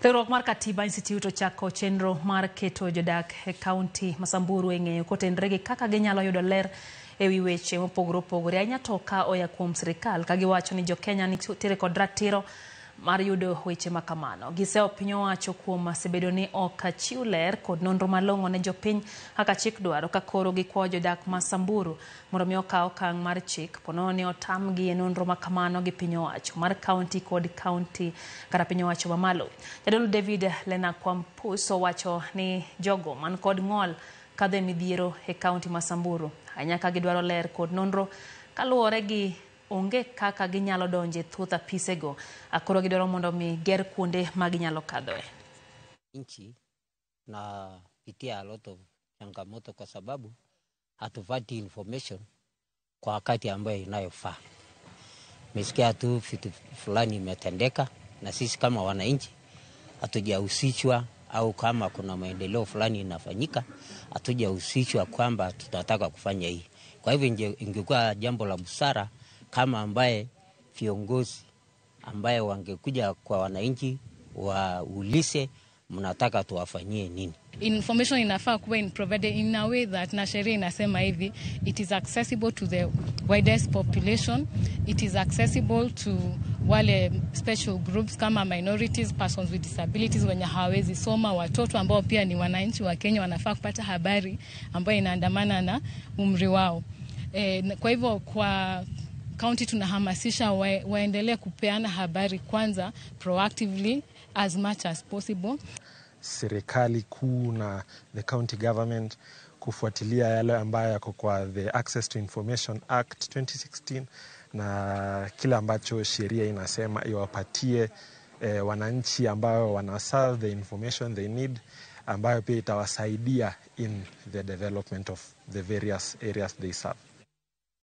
Riwruok mar Katiba Institute ochako chenro mar keto jodak e kaunti ma Samburu eng'eyo kotenore gi kaka ginyalo yudo ler ewi weche mopogore opogore ahinya to ka oya kuom sirikal ka giwacho ni Jo-Kenya nitiere kod ratiro mar yudo weche ma kamano. Giseo piny owacho kuom sebedo ni ok chiw ler kod nonro malong'o ne jopiny kaka chik dwaro ka koro gikwayo jodak ma Samburu mondo mi okaw okang' mar chik ponono ni otamgi e nonro ma kamano gi piny owacho mar kaunti kod kaunti kata piny owacho mamalo. Jadolo David Lenakwampus owacho ni jogo man kod ng'ol kadhe midhiero e kaunti ma Samburu ahinya ka gidwaro ler kod nonro kaluwore gi onge kaka ginyalo donje thuth apisego akoro gidwaro mondo mi ger kuonde ma ginyalo kadhoe. Nchi na pitia lot of changamoto kwa sababu hatupati information kwa wakati ambayo inayofaa. Mesikia tu vitu fulani imetendeka na sisi kama wananchi hatujahusishwa, au kama kuna maendeleo fulani inafanyika hatujahusishwa kwamba tutataka kufanya hii. Kwa hivyo ingekuwa jambo la busara kama ambaye viongozi ambaye wangekuja kwa wananchi waulize mnataka tuwafanyie nini. Information inafaa kuwa provided in a way that na sheria inasema hivi, it is accessible to the widest population, it is accessible to wale special groups kama minorities, persons with disabilities wenye hawezi soma, watoto ambao pia ni wananchi wa Kenya wanafaa kupata habari ambayo inaandamana na umri wao. Kwa hivyo kwa county tunahamasisha waendelee kupeana habari kwanza proactively as much as possible. Serikali kuu na the county government kufuatilia yale ambayo yako kwa the Access to Information Act 2016 na kila ambacho sheria inasema iwapatie wananchi ambao wanaserve the information they need, ambayo pia itawasaidia in the development of the various areas they serve.